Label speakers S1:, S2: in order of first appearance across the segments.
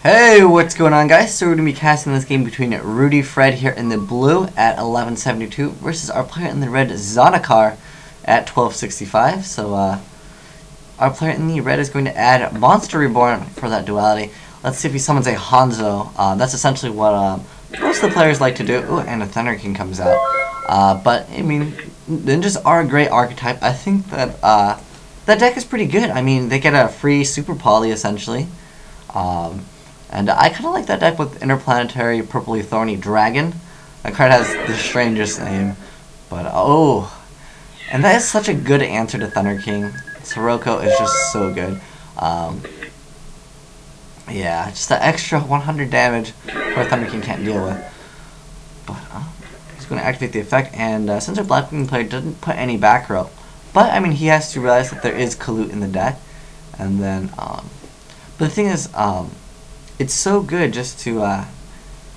S1: Hey, what's going on, guys? So we're going to be casting this game between Rudy Fred here in the blue at 1172 versus our player in the red, Zonakar, at 1265. So our player in the red is going to add Monster Reborn for that duality. Let's see if he summons a Hanzo. That's essentially what most of the players like to do. Ooh, and a Thunder King comes out. But, I mean, ninjas are a great archetype. I think that that deck is pretty good. I mean, they get a free Super Poly, essentially. And I kind of like that deck with Interplanetary Purpley Thorny Dragon. That card has the strangest name. But, oh. And that is such a good answer to Thunder King. Sirocco is just so good. Yeah, just the extra 100 damage where Thunder King can't deal with. But, he's going to activate the effect. And since our Blackwing player doesn't put any back row. But, I mean, he has to realize that there is Kalut in the deck. And then, but the thing is, it's so good just to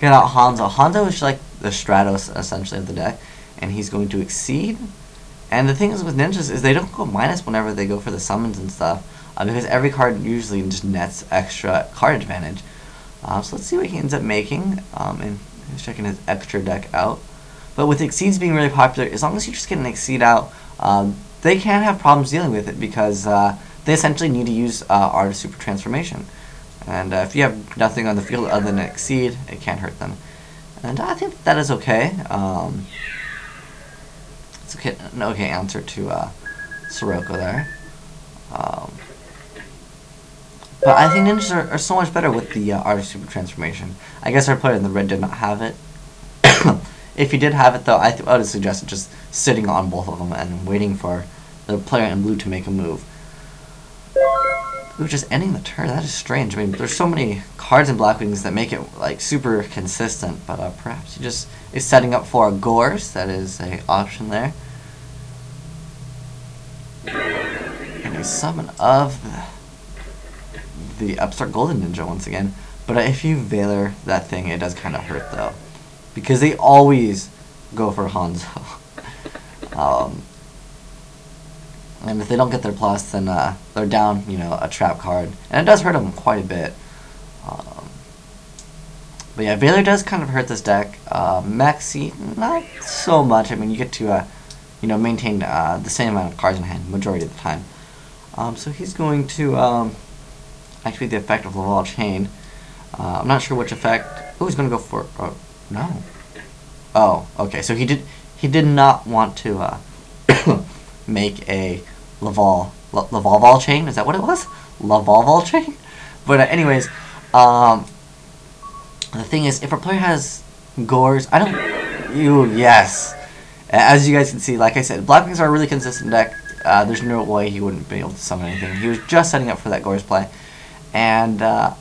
S1: get out Hanzo. Hanzo is like the Stratos, essentially, of the deck, and he's going to exceed. And the thing is with ninjas is they don't go minus whenever they go for the summons and stuff, because every card usually just nets extra card advantage. So let's see what he ends up making, and he's checking his extra deck out. But with exceeds being really popular, as long as you just get an exceed out, they can have problems dealing with it because they essentially need to use Art of Super Transformation. And if you have nothing on the field other than exceed, it can't hurt them. And I think that is okay. It's okay, an okay answer to Sirocco there. But I think ninjas are so much better with the Art of Super Transformation. I guess our player in the red did not have it. If you did have it, though, I would suggest just sitting on both of them and waiting for the player in blue to make a move. Ooh, just ending the turn, that is strange. I mean, there's so many cards in Blackwings that make it, like, super consistent, but perhaps he just is setting up for a Gores. That is an option there. And a summon of the Upstart Golden Ninja once again. But if you Valor that thing, it does kind of hurt, though. Because they always go for Hanzo. And if they don't get their plus, then they're down, you know, a trap card. And it does hurt them quite a bit. But yeah, Valor does kind of hurt this deck. Maxi, not so much. I mean, you get to, you know, maintain the same amount of cards in hand majority of the time. So he's going to activate the effect of Laval Chain. I'm not sure which effect. Oh, he's going to go for... no. Oh, okay. So he did not want to make a Laval chain. Is that what it was? Laval chain? But anyways, the thing is, if our player has Gores, I don't... yes. As you guys can see, like I said, Blackwings are a really consistent deck. There's no way he wouldn't be able to summon anything. He was just setting up for that Gores play. And I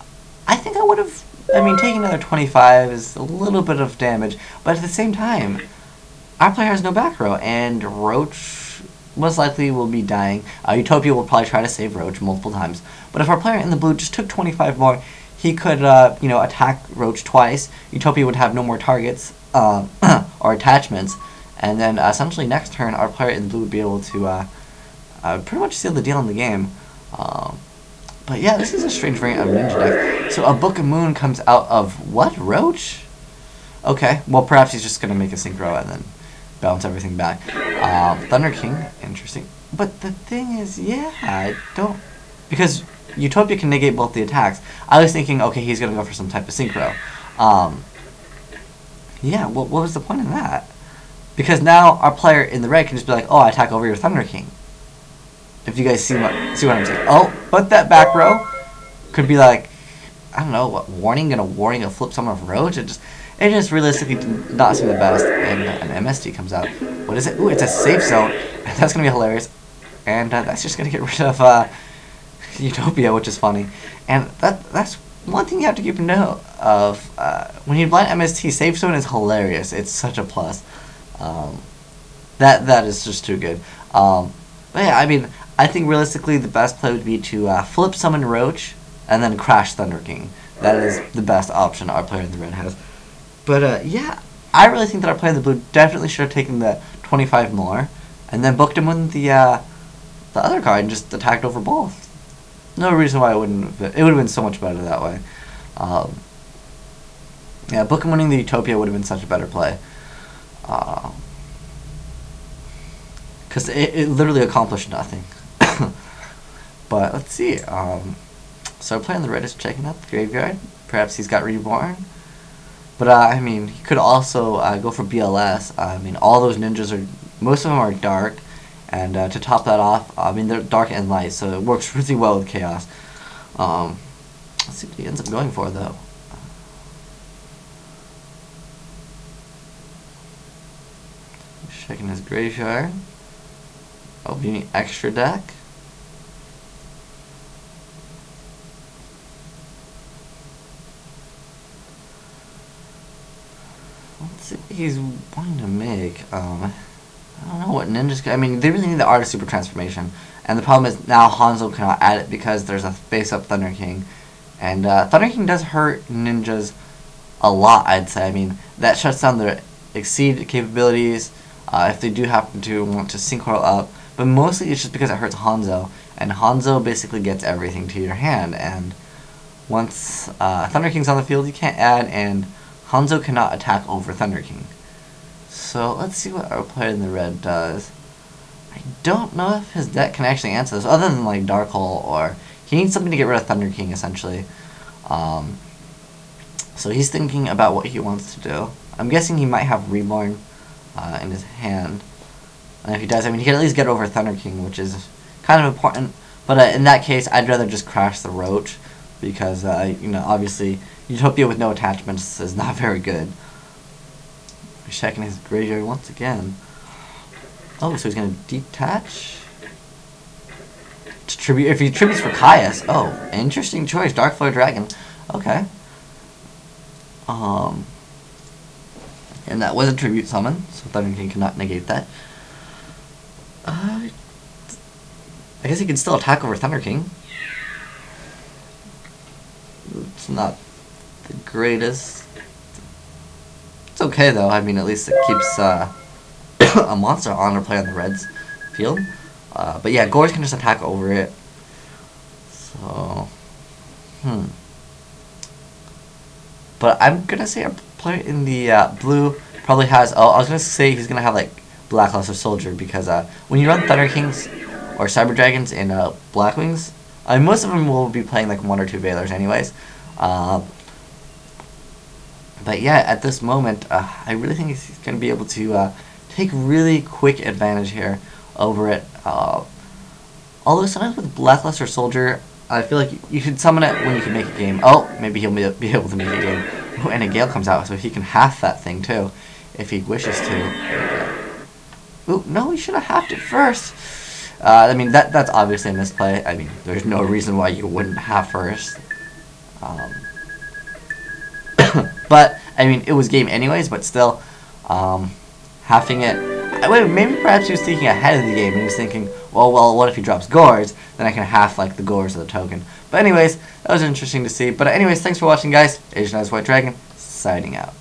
S1: think I would have... I mean, taking another 25 is a little bit of damage. But at the same time, our player has no back row. And Roach most likely will be dying. Utopia will probably try to save Roach multiple times. But if our player in the blue just took 25 more, he could, you know, attack Roach twice. Utopia would have no more targets or attachments. And then essentially next turn, our player in the blue would be able to pretty much seal the deal in the game. But yeah, this is a strange variant of Ninja deck. So a Book of Moon comes out of what? Roach? Okay, well perhaps he's just going to make a Synchro and then balance everything back. Thunder King, interesting. But the thing is, yeah, I don't... Because Utopia can negate both the attacks. I was thinking, okay, he's going to go for some type of Synchro. Yeah, what was the point of that? Because now our player in the red can just be like, oh, I attack over your Thunder King. If you guys see what I'm saying. Oh, but that back row could be like, I don't know, what, warning a flip someone of Roach? It just realistically did not seem the best, and an MST comes out. What is it? Ooh, it's a safe zone. That's going to be hilarious. And that's just going to get rid of Utopia, which is funny. And that's one thing you have to keep note of. When you blind MST, safe zone is hilarious. It's such a plus. That is just too good. But yeah, I mean, I think realistically the best play would be to flip summon Roach and then crash Thunder King. That is the best option our player in the red has. But yeah, I really think that our player in the blue definitely should have taken the 25 more and then booked him with the other card and just attacked over both. No reason why it wouldn't have been. It would have been so much better that way. Um, yeah, Book and winning the Utopia would have been such a better play. Because it literally accomplished nothing. But let's see. So playing the red is checking out the graveyard. Perhaps he's got Reborn. But I mean, he could also go for BLS. I mean, all those ninjas are, most of them are dark, and to top that off, I mean, they're dark and light, so it works really well with chaos. Let's see what he ends up going for though. Checking his graveyard. Opening extra deck. Let's see what he's wanting to make. I don't know what ninjas. I mean, they really need the Art of Super Transformation, and the problem is now Hanzo cannot add it because there's a face-up Thunder King, and Thunder King does hurt ninjas a lot. I'd say. I mean, that shuts down their Exceed capabilities if they do happen to want to Synchro up, but mostly it's just because it hurts Hanzo, and Hanzo basically gets everything to your hand, and once Thunder King's on the field, you can't add, and Hanzo cannot attack over Thunder King. So let's see what our player in the red does. I don't know if his deck can actually answer this, other than like Dark Hole, or he needs something to get rid of Thunder King essentially. So he's thinking about what he wants to do. I'm guessing he might have Reborn in his hand, and if he does, I mean, he can at least get over Thunder King, which is kind of important. But in that case, I'd rather just crash the Roach, because you know, obviously Utopia with no attachments is not very good. He's checking his graveyard once again. Oh, so he's gonna detach. Tribute. If he tributes for Caius, oh, interesting choice. Darkflare Dragon. Okay. And that was a tribute summon, so Thunder King cannot negate that. I guess he can still attack over Thunder King. It's not the greatest. It's okay though. I mean, at least it keeps a monster on or play on the Reds field. But yeah, Gores can just attack over it. So, But I'm gonna say a player in the blue probably has. Oh, I was gonna say he's gonna have like Blackluster Soldier, because when you run Thunder Kings or Cyber Dragons in Blackwings, most of them will be playing like 1 or 2 Veilers anyways. But yeah, at this moment, I really think he's going to be able to take really quick advantage here over it. Although sometimes with Blackluster Soldier, I feel like you should summon it when you can make a game. Oh, maybe he'll be able to make a game. Oh, and a Gale comes out, so he can half that thing too, if he wishes to. Ooh, no, he should have halved it first. I mean, that's obviously a misplay. I mean, there's no reason why you wouldn't half first. But, I mean, it was game anyways, but still, halving it. Maybe perhaps he was thinking ahead of the game, and he was thinking, well, what if he drops Gores? Then I can half, like, the Gores of the token. But anyways, that was interesting to see. But anyways, thanks for watching, guys. Asian Eyes White Dragon, signing out.